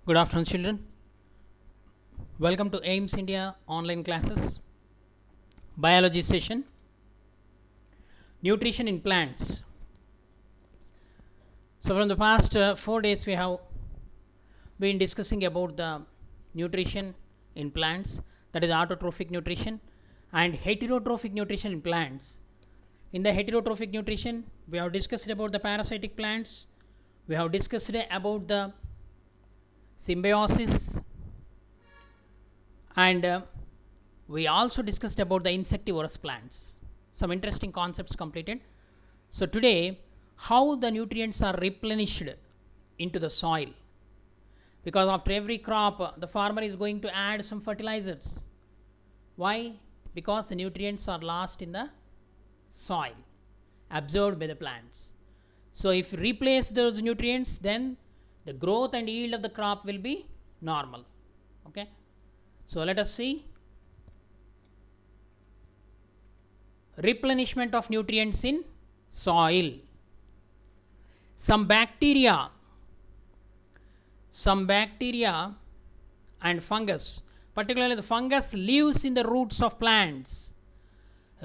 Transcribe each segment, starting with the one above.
Good afternoon, children. Welcome to AIMS India online classes. Biology session. Nutrition in plants. So, from the past 4 days, we have been discussing about the nutrition in plants, that is, autotrophic nutrition, and heterotrophic nutrition in plants. In the heterotrophic nutrition, we have discussed about the parasitic plants, we have discussed about the symbiosis, and we also discussed about the insectivorous plants. Some interesting concepts completed. So today, how the nutrients are replenished into the soil, because after every crop the farmer is going to add some fertilizers. Why? Because the nutrients are lost in the soil, absorbed by the plants. So if you replace those nutrients, then the growth and yield of the crop will be normal. Okay, so let us see replenishment of nutrients in soil. Some bacteria and fungus, particularly the fungus, lives in the roots of plants.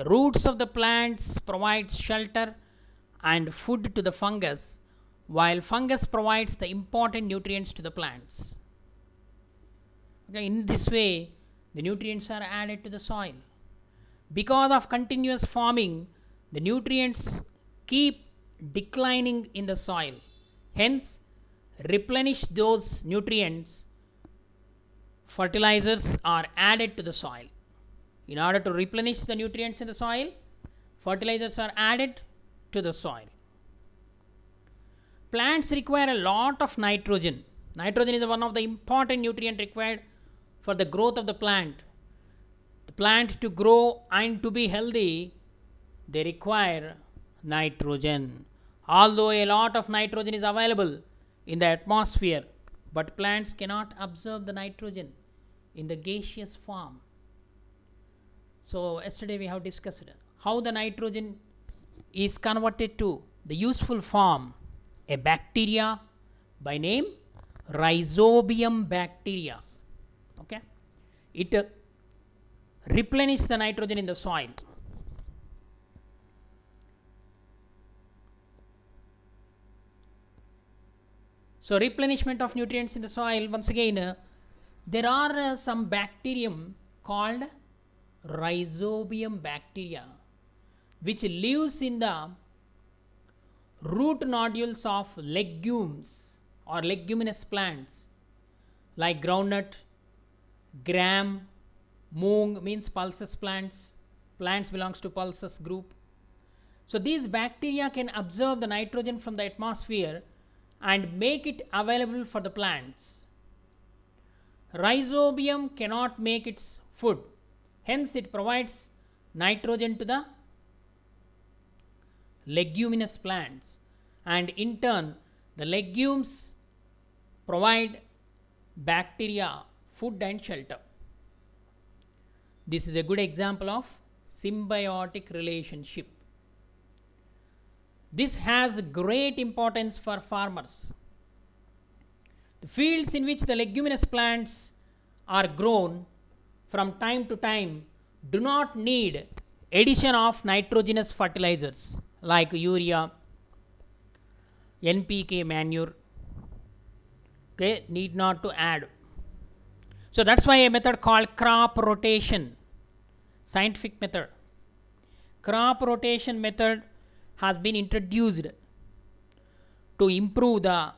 Roots of the plants provide shelter and food to the fungus, while fungus provides the important nutrients to the plants. Okay, in this way the nutrients are added to the soil. Because of continuous farming, the nutrients keep declining in the soil. Hence, replenish those nutrients, fertilizers are added to the soil. In order to replenish the nutrients in the soil, fertilizers are added to the soil. Plants require a lot of nitrogen. Nitrogen is one of the important nutrient required for the growth of the plant. The plant to grow and to be healthy, they require nitrogen. Although a lot of nitrogen is available in the atmosphere, but plants cannot absorb the nitrogen in the gaseous form. So yesterday we have discussed how the nitrogen is converted to the useful form. A bacteria by name Rhizobium bacteria. Okay, it replenish the nitrogen in the soil. So replenishment of nutrients in the soil, once again there are some bacterium called Rhizobium bacteria which lives in the root nodules of legumes or leguminous plants like groundnut, gram, moong, means pulses plants belongs to pulses group. So these bacteria can absorb the nitrogen from the atmosphere and make it available for the plants. Rhizobium cannot make its food, hence it provides nitrogen to the leguminous plants, and in turn the legumes provide bacteria food and shelter. This is a good example of symbiotic relationship. This has great importance for farmers. The fields in which the leguminous plants are grown from time to time do not need addition of nitrogenous fertilizers like urea, NPK manure. Okay, need not to add. So that's why a method called crop rotation, scientific method, crop rotation method has been introduced to improve the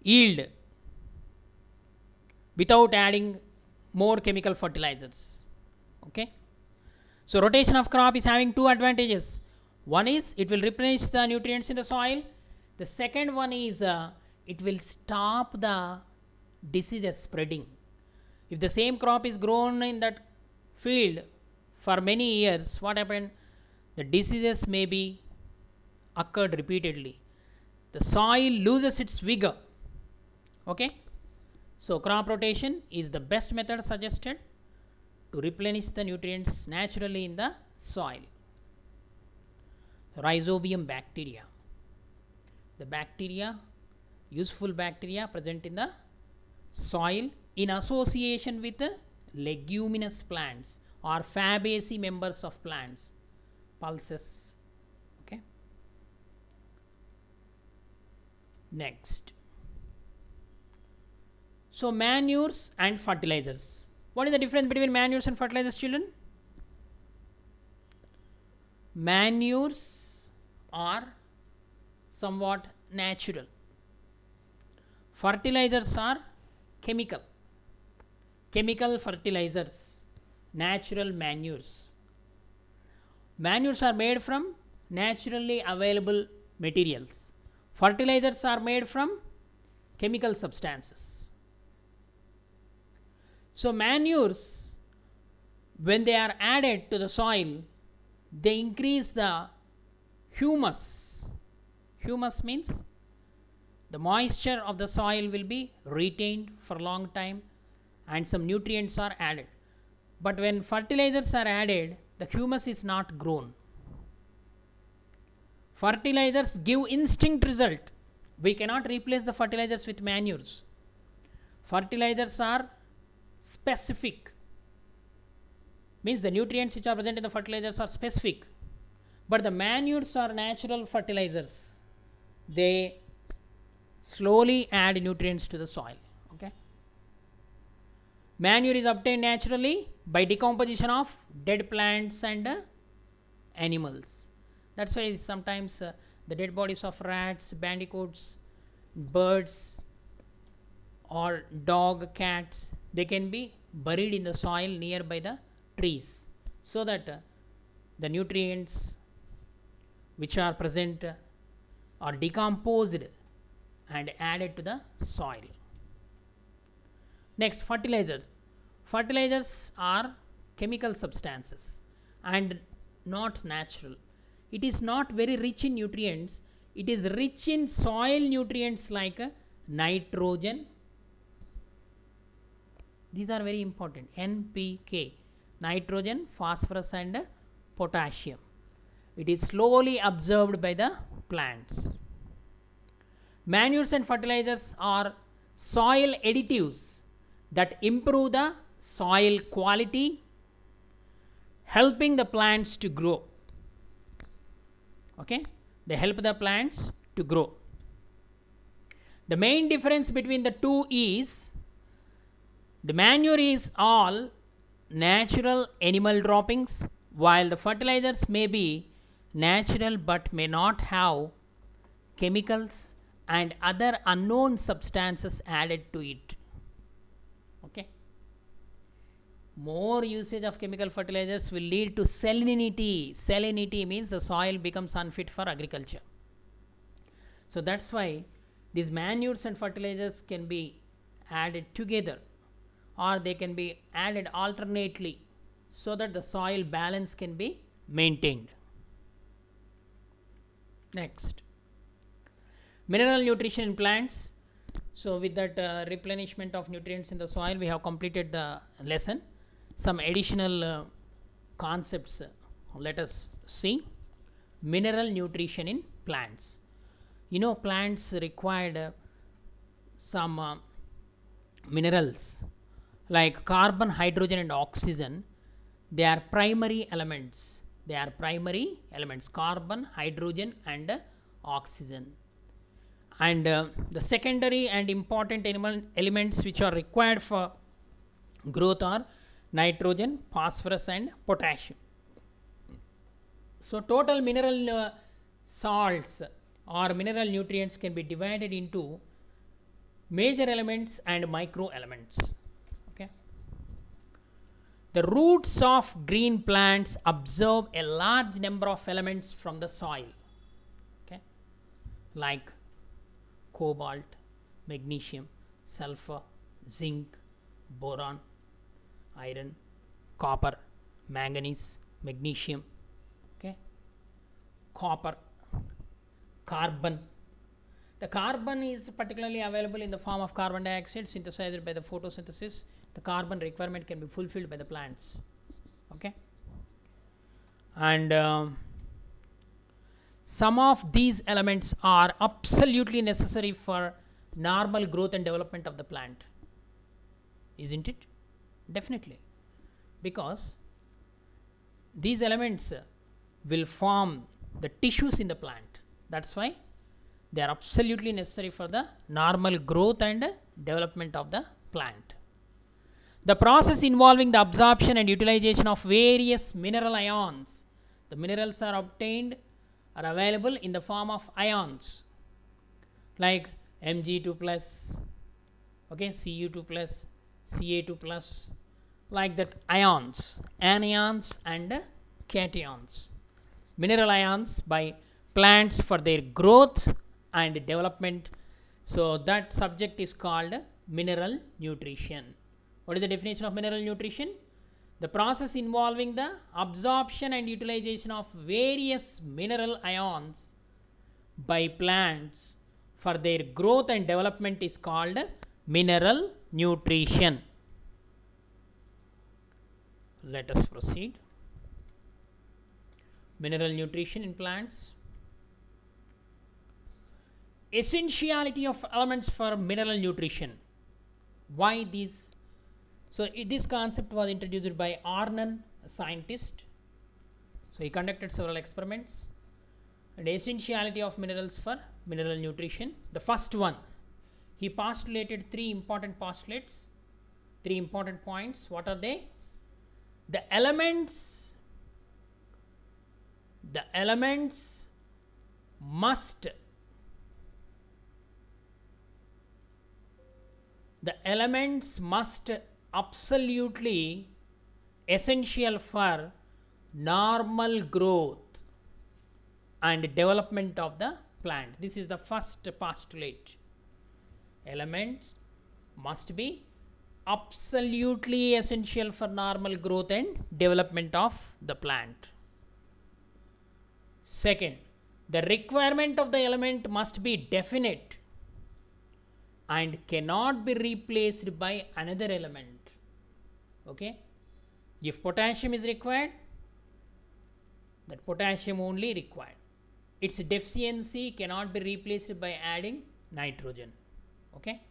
yield without adding more chemical fertilizers. Okay, so rotation of crop is having two advantages. One is it will replenish the nutrients in the soil. The second one is it will stop the diseases spreading. If the same crop is grown in that field for many years, what happened? The diseases may be occurred repeatedly. The soil loses its vigor. Okay, so crop rotation is the best method suggested to replenish the nutrients naturally in the soil. Rhizobium bacteria, the bacteria useful bacteria present in the soil in association with leguminous plants or Fabaceae members of plants, pulses. Okay. Next. So manures and fertilizers. What is the difference between manures and fertilizers, children? Manures are somewhat natural. Fertilizers are chemical. Chemical fertilizers, natural manures. Manures are made from naturally available materials. Fertilizers are made from chemical substances. So manures, when they are added to the soil, they increase the humus. Humus means the moisture of the soil will be retained for a long time and some nutrients are added. But when fertilizers are added, the humus is not grown. Fertilizers give instinct result. We cannot replace the fertilizers with manures. Fertilizers are specific, means the nutrients which are present in the fertilizers are specific, but the manures are natural fertilizers. They slowly add nutrients to the soil. Okay. Manure is obtained naturally by decomposition of dead plants and animals. That's why sometimes the dead bodies of rats, bandicoots, birds or dog, cats, they can be buried in the soil nearby the trees, so that the nutrients which are present are decomposed and added to the soil. Next, fertilizers. Fertilizers are chemical substances and not natural. It is not very rich in nutrients. It is rich in soil nutrients like nitrogen. These are very important. NPK, nitrogen, phosphorus and potassium. It is slowly absorbed by the plants. Manures and fertilizers are soil additives that improve the soil quality, helping the plants to grow. Okay, they help the plants to grow. The main difference between the two is the manure is all natural animal droppings, while the fertilizers may be natural but may not have chemicals and other unknown substances added to it. Okay. More usage of chemical fertilizers will lead to salinity. Salinity means the soil becomes unfit for agriculture. So that's why these manures and fertilizers can be added together, or they can be added alternately, so that the soil balance can be maintained. Next, mineral nutrition in plants. So with that replenishment of nutrients in the soil, we have completed the lesson. Some additional concepts let us see. Mineral nutrition in plants. You know, plants required some minerals like carbon, hydrogen and oxygen. They are primary elements. They are primary elements, carbon, hydrogen and oxygen. And the secondary and important elements which are required for growth are nitrogen, phosphorus and potassium. So total mineral salts or mineral nutrients can be divided into major elements and micro elements. Okay. The roots of green plants absorb a large number of elements from the soil. Okay. Like cobalt, magnesium, sulfur, zinc, boron, iron, copper, manganese, magnesium, okay, copper, carbon. The carbon is particularly available in the form of carbon dioxide synthesized by the photosynthesis. The carbon requirement can be fulfilled by the plants. Okay, and some of these elements are absolutely necessary for normal growth and development of the plant, isn't it? Definitely, because these elements will form the tissues in the plant. That's why they are absolutely necessary for the normal growth and development of the plant. The process involving the absorption and utilization of various mineral ions. The minerals are obtained are available in the form of ions like Mg2 plus, okay, Cu2 plus, Ca2 plus, like that, ions, anions and cations, mineral ions by plants for their growth and development. So that subject is called mineral nutrition. What is the definition of mineral nutrition? The process involving the absorption and utilization of various mineral ions by plants for their growth and development is called mineral nutrition. Let us proceed. Mineral nutrition in plants. Essentiality of elements for mineral nutrition. Why these? So this concept was introduced by Arnon, a scientist. So he conducted several experiments. And essentiality of minerals for mineral nutrition. The first one, he postulated three important postulates, three important points. What are they? The elements must absolutely essential for normal growth and development of the plant. This is the first postulate. Elements must be absolutely essential for normal growth and development of the plant. Second, the requirement of the element must be definite and cannot be replaced by another element. Okay, if potassium is required, that potassium only required. Its deficiency cannot be replaced by adding nitrogen. Okay,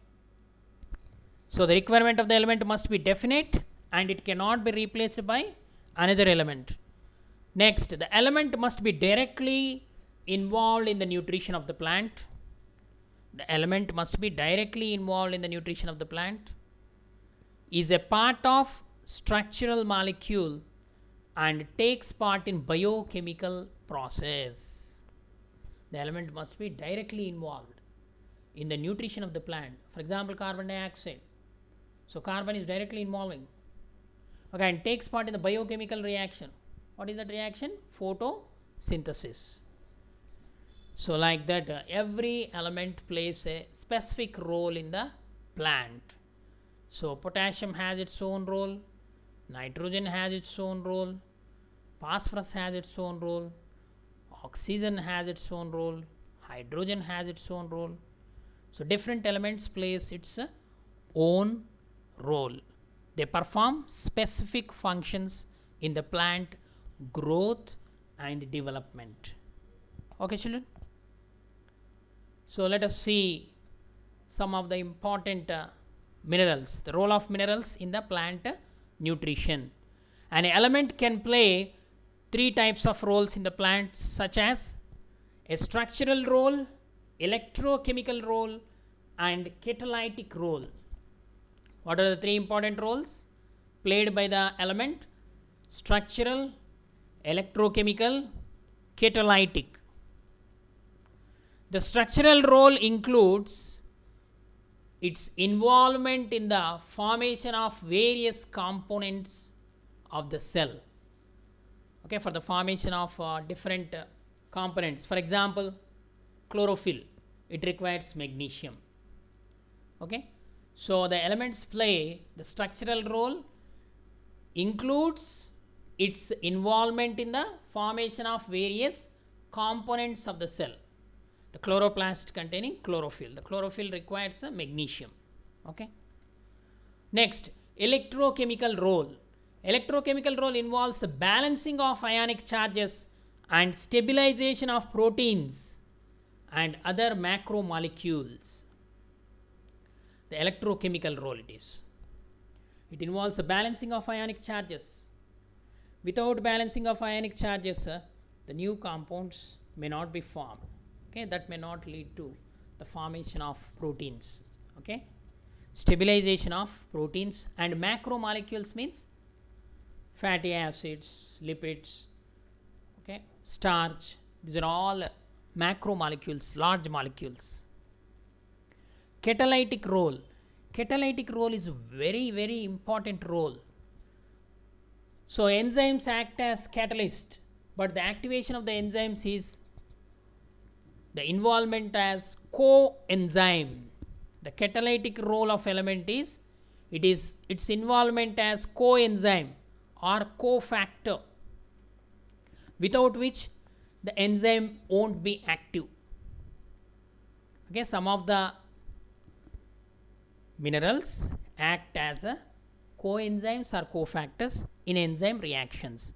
so the requirement of the element must be definite and it cannot be replaced by another element. Next, the element must be directly involved in the nutrition of the plant. The element must be directly involved in the nutrition of the plant, is a part of structural molecule and takes part in biochemical process. The element must be directly involved in the nutrition of the plant. For example, carbon dioxide. So carbon is directly involving, okay, and takes part in the biochemical reaction. What is that reaction? Photosynthesis. So like that, every element plays a specific role in the plant. So potassium has its own role, nitrogen has its own role, phosphorus has its own role, oxygen has its own role, hydrogen has its own role. So different elements plays its own role. They perform specific functions in the plant growth and development. Okay, children. So let us see some of the important minerals, the role of minerals in the plant nutrition. An element can play three types of roles in the plant, such as a structural role, electrochemical role and catalytic role. What are the three important roles played by the element? Structural, electrochemical, catalytic. The structural role includes its involvement in the formation of various components of the cell. Okay, for the formation of different components. For example, chlorophyll, it requires magnesium. Okay, so the elements play the structural role includes its involvement in the formation of various components of the cell. The chloroplast containing chlorophyll. The chlorophyll requires magnesium. Okay. Next, electrochemical role. Electrochemical role involves the balancing of ionic charges and stabilization of proteins and other macromolecules. the electrochemical role it is. It involves the balancing of ionic charges. Without balancing of ionic charges, the new compounds may not be formed. Okay, that may not lead to the formation of proteins. Okay, stabilization of proteins and macromolecules means fatty acids, lipids, okay, starch. These are all macromolecules, large molecules. Catalytic role. Catalytic role is very important role. So enzymes act as catalyst, but the activation of the enzymes is the involvement as coenzyme. The catalytic role of element is its involvement as coenzyme or cofactor, without which the enzyme won't be active. Okay, some of the minerals act as a coenzymes or cofactors in enzyme reactions.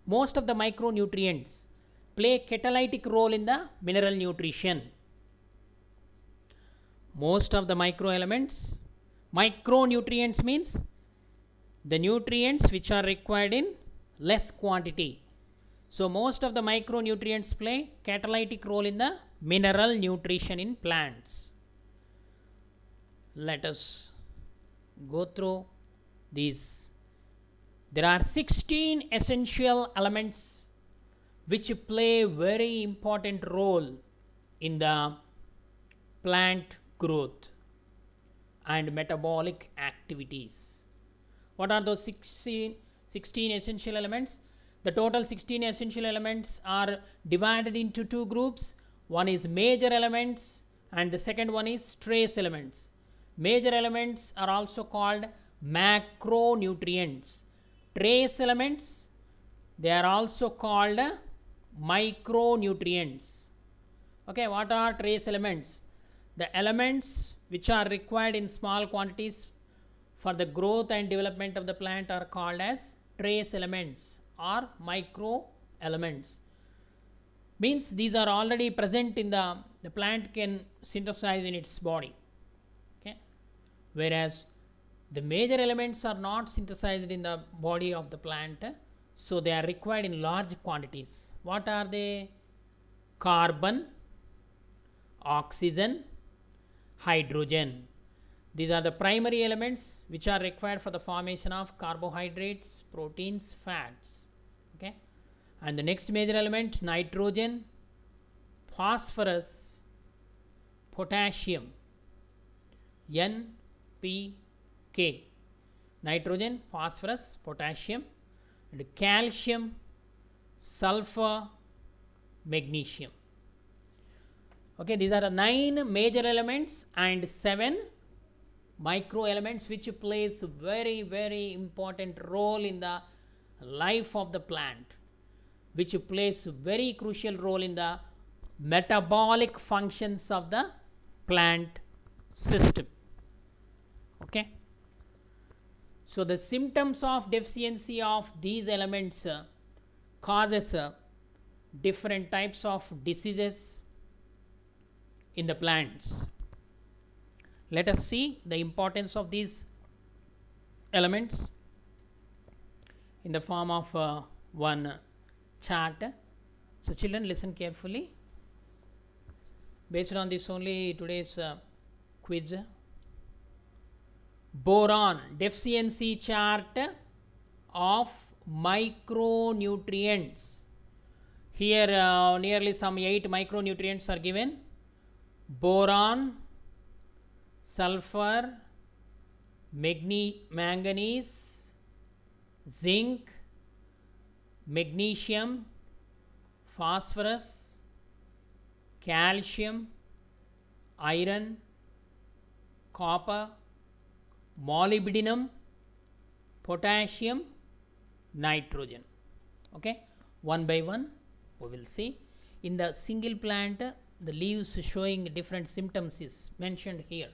Most of the micronutrients play catalytic role in the mineral nutrition. Most of the micronutrients means the nutrients which are required in less quantity. So most of the micronutrients play catalytic role in the mineral nutrition in plants. Let us go through these. There are 16 essential elements which play very important role in the plant growth and metabolic activities. What are those 16 essential elements? The total 16 essential elements are divided into two groups. One is major elements and the second one is trace elements. Major elements are also called macronutrients. Trace elements, they are also called micronutrients. Okay, what are trace elements? The elements which are required in small quantities for the growth and development of the plant are called as trace elements or micro elements. Means these are already present in the plant can synthesize in its body. Okay, whereas the major elements are not synthesized in the body of the plant, so they are required in large quantities. What are they? Carbon, oxygen, hydrogen. These are the primary elements which are required for the formation of carbohydrates, proteins, fats. Okay, and the next major element, nitrogen, phosphorus, potassium, NPK. Nitrogen, phosphorus, potassium, and calcium, sulfur, magnesium. Okay, these are the 9 major elements and 7 micro elements which plays very important role in the life of the plant, which plays very crucial role in the metabolic functions of the plant system. Okay, so the symptoms of deficiency of these elements causes different types of diseases in the plants. Let us see the importance of these elements in the form of one chart. So children, listen carefully. Based on this only today's quiz. Boron deficiency chart of micronutrients. Here nearly some 8 micronutrients are given. Boron, sulfur, manganese, zinc, magnesium, phosphorus, calcium, iron, copper, molybdenum, potassium, nitrogen. Okay, one by one we will see. In the single plant, the leaves showing different symptoms is mentioned here.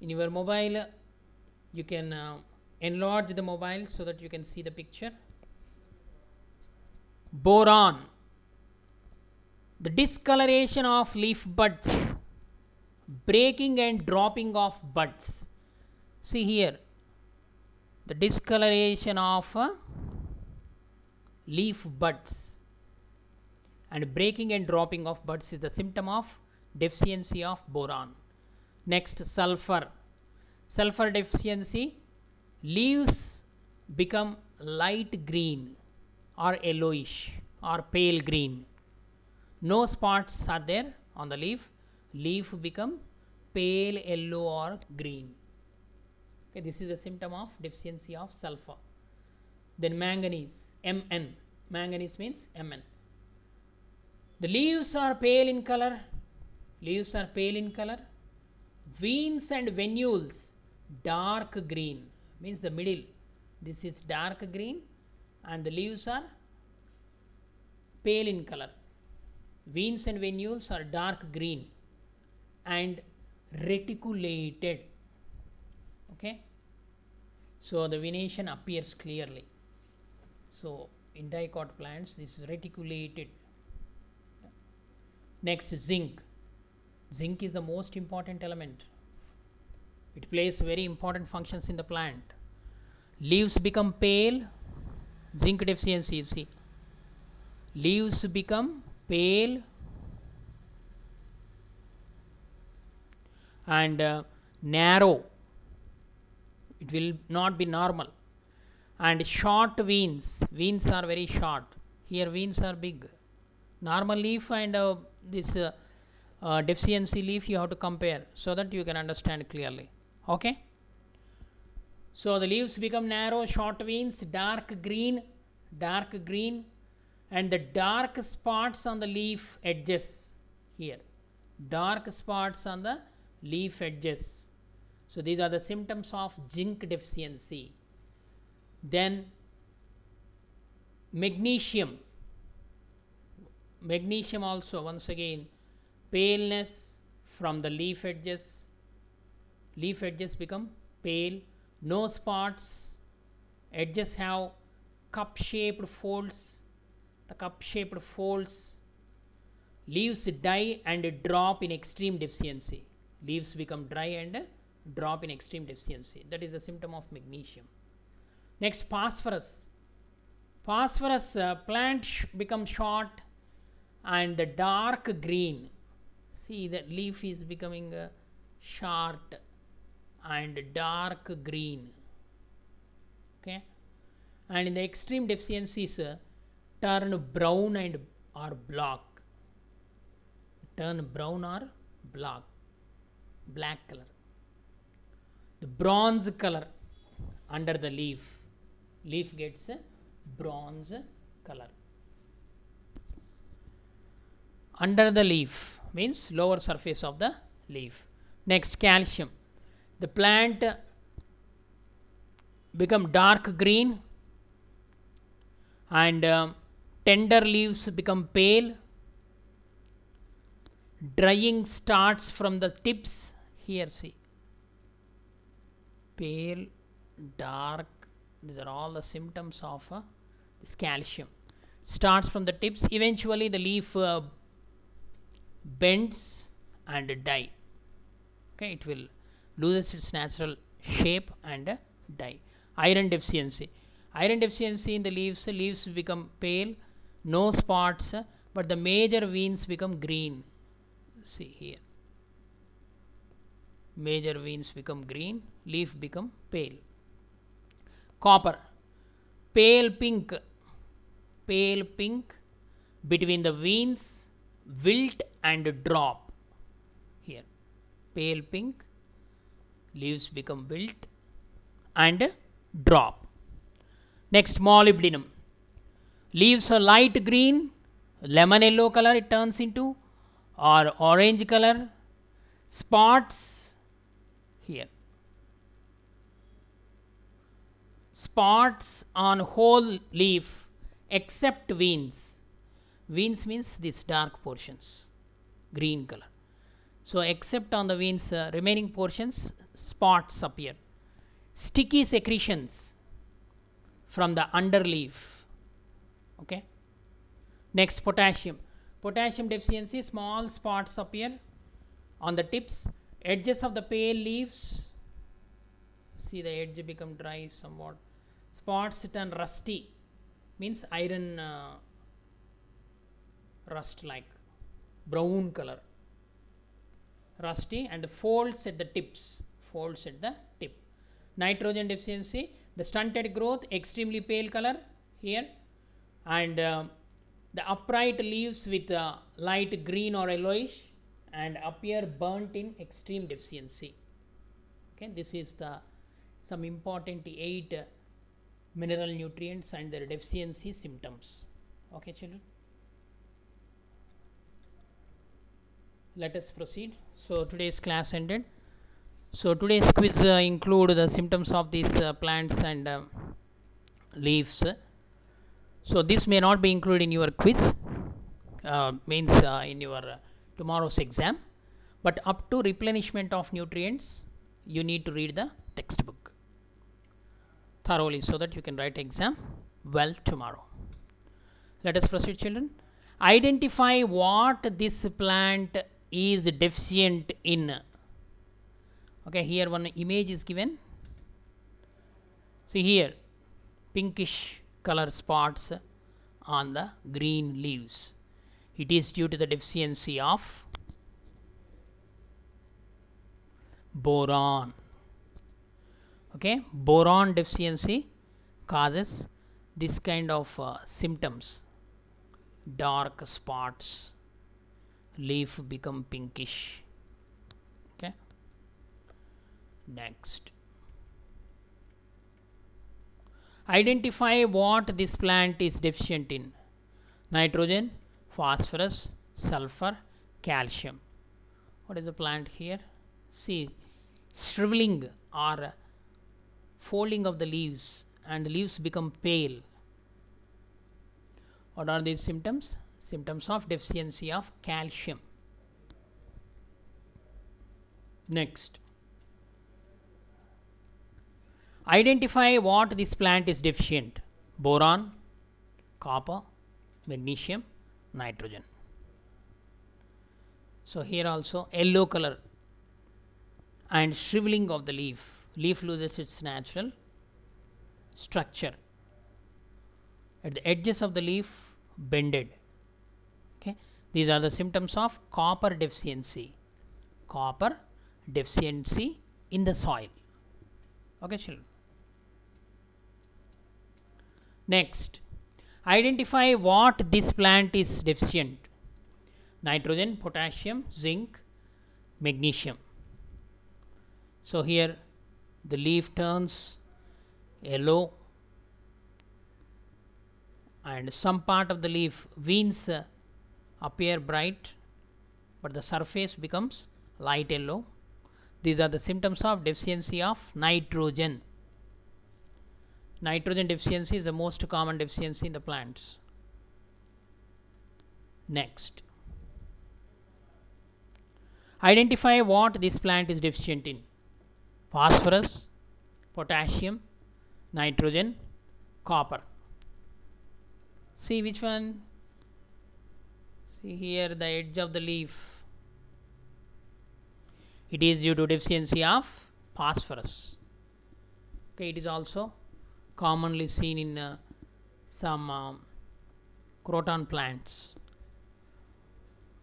In your mobile, you can enlarge the mobile so that you can see the picture. Boron, the discoloration of leaf buds. breaking and dropping of buds. See here, the discoloration of leaf buds and breaking and dropping of buds is the symptom of deficiency of boron. Next, sulfur. Sulfur deficiency, leaves become light green or yellowish or pale green. No spots are there on the leaf. Leaf become pale yellow or green. Okay, this is a symptom of deficiency of sulfur. Then manganese, Mn. Manganese means Mn. The leaves are pale in color. Leaves are pale in color. Veins and venules dark green, means the middle. This is dark green and the leaves are pale in color. Veins and venules are dark green and reticulated. Okay, so the venation appears clearly. So in dicot plants this is reticulated. Next, zinc. Zinc is the most important element. It plays very important functions in the plant. Leaves become pale. Zinc deficiency, you see. Leaves become pale and narrow. It will not be normal. And short veins. Veins are very short. Here veins are big. Normal leaf and this deficiency leaf you have to compare so that you can understand clearly. Okay. So the leaves become narrow, short veins, dark green, and the dark spots on the leaf edges here. Dark spots on the leaf edges. So these are the symptoms of zinc deficiency. Then magnesium. Magnesium also, once again, paleness from the leaf edges. Leaf edges become pale, no spots, edges have cup shaped folds. The cup shaped folds. Leaves die and drop in extreme deficiency. Leaves become dry and drop in extreme deficiency. That is the symptom of magnesium. Next, phosphorus. Phosphorus plant become short and the dark green. See, the leaf is becoming short and dark green. Okay, and in the extreme deficiencies turn brown and or black. Turn brown or black color. The bronze color under the leaf. Leaf gets a bronze color. Under the leaf means lower surface of the leaf. Next, calcium. The plant become dark green and tender leaves become pale. Drying starts from the tips. Here see, pale, dark, these are all the symptoms of this calcium. Starts from the tips, eventually the leaf bends and die. Okay, it will loses its natural shape and die. Iron deficiency. Iron deficiency in the leaves, leaves become pale, no spots, but the major veins become green. See here, major veins become green, leaf become pale. Copper, pale pink between the veins, wilt and drop. Here, pale pink, leaves become wilt and drop. Next, molybdenum. Leaves are light green, lemon yellow color it turns into, or orange color. Spots here, spots on whole leaf except veins. Veins means these dark portions, green color. So except on the veins, remaining portions, spots appear. Sticky secretions from the underleaf. Okay. Next, potassium. Potassium deficiency, small spots appear On the tips, edges of the pale leaves, see the edge become dry somewhat. Spots turn rusty, means iron rust like brown color, rusty, and folds at the tips, folds at the tip. Nitrogen deficiency, the stunted growth, extremely pale color here, and the upright leaves with light green or yellowish and appear burnt in extreme deficiency. Okay, this is the some important 8 mineral nutrients and their deficiency symptoms. Okay, children, let us proceed. So today's class ended. So today's quiz include the symptoms of these plants and leaves. So this may not be included in your quiz, means in your tomorrow's exam, but up to replenishment of nutrients you need to read the textbook thoroughly so that you can write exam well tomorrow. Let us proceed, children. Identify what this plant is deficient in. Okay, here one image is given. See here, pinkish color spots on the green leaves. It is due to the deficiency of boron. Okay, boron deficiency causes this kind of symptoms. Dark spots, leaf become pinkish. Okay, next, identify what this plant is deficient in. Nitrogen, phosphorus, sulfur, calcium. What is the plant here? See, shriveling or folding of the leaves, and the leaves become pale. What are these symptoms? Symptoms of deficiency of calcium. Next, identify what this plant is deficient. Boron, copper, magnesium, nitrogen. So here also yellow color and shriveling of the leaf. Leaf loses its natural structure. At the edges of the leaf bended. Okay, these are the symptoms of copper deficiency. Copper deficiency in the soil. Okay, children. Next, identify what this plant is deficient. Nitrogen, potassium, zinc, magnesium. So here the leaf turns yellow and some part of the leaf veins appear bright, but the surface becomes light yellow. These are the symptoms of deficiency of nitrogen. Nitrogen deficiency is the most common deficiency in the plants. Next, identify what this plant is deficient in. Phosphorus, potassium, nitrogen, copper. See which one? See here the edge of the leaf. It is due to deficiency of phosphorus. Okay, it is also commonly seen in some croton plants.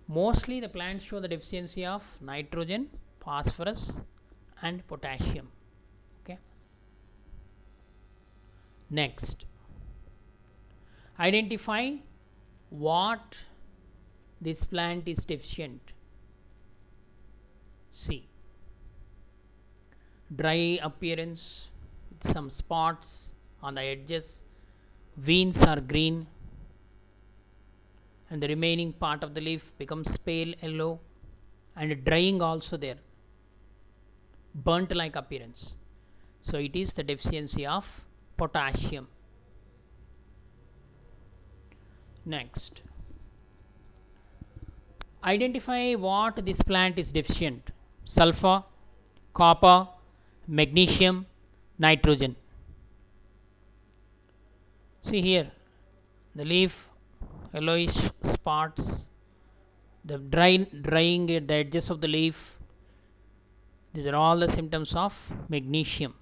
Mostly the plants show the deficiency of nitrogen, phosphorus and potassium. Okay. Next, identify what this plant is deficient. See, dry appearance with some spots on the edges, veins are green, and the remaining part of the leaf becomes pale yellow, and drying also there, burnt like appearance. So it is the deficiency of potassium. Next, identify what this plant is deficient. Sulfur, copper, magnesium, nitrogen. See here the leaf yellowish spots the drying at the edges of the leaf. These are all the symptoms of magnesium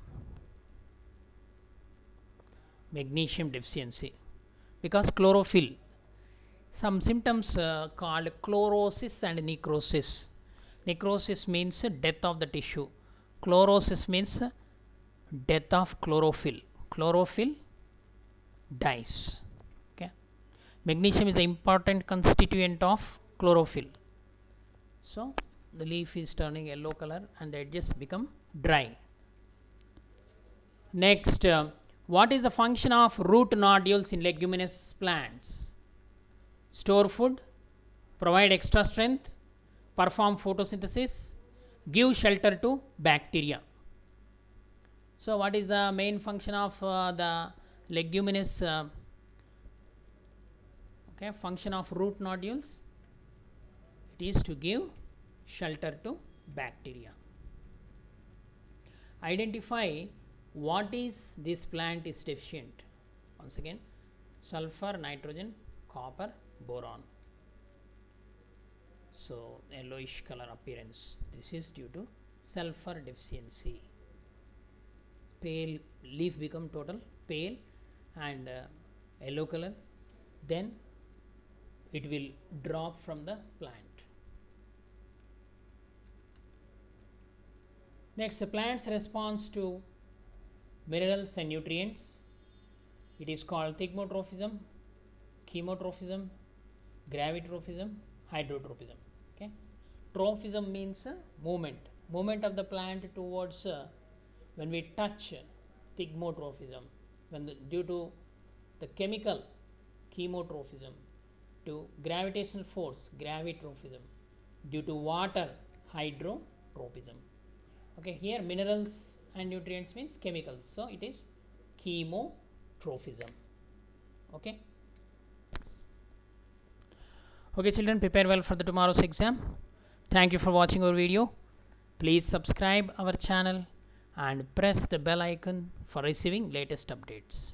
deficiency. Because chlorophyll, some symptoms called chlorosis and necrosis. Necrosis means death of the tissue. Chlorosis means death of chlorophyll. Chlorophyll dies. Okay. Magnesium is the important constituent of chlorophyll. So the leaf is turning yellow color and the edges become dry. Next, what is the function of root nodules in leguminous plants? Store food, provide extra strength, perform photosynthesis, give shelter to bacteria. So what is the main function of the leguminous function of root nodules? It is to give shelter to bacteria. Identify what is this plant is deficient. Once again, sulfur, nitrogen, copper, boron. So yellowish color appearance. This is due to sulfur deficiency. Pale leaf become total pale and yellow color, then it will drop from the plant. Next, the plant's response to minerals and nutrients. It is called thigmotrophism, chemotrophism, gravitrophism, hydrotropism. Okay, trophism means movement of the plant towards when we touch thigmotrophism, due to the chemical chemotrophism, to gravitational force gravitrophism, due to water hydrotropism. Okay, here minerals and nutrients means chemicals, so it is chemotrophism. Okay, children, prepare well for the tomorrow's exam. Thank you for watching our video. Please subscribe our channel and press the bell icon for receiving latest updates.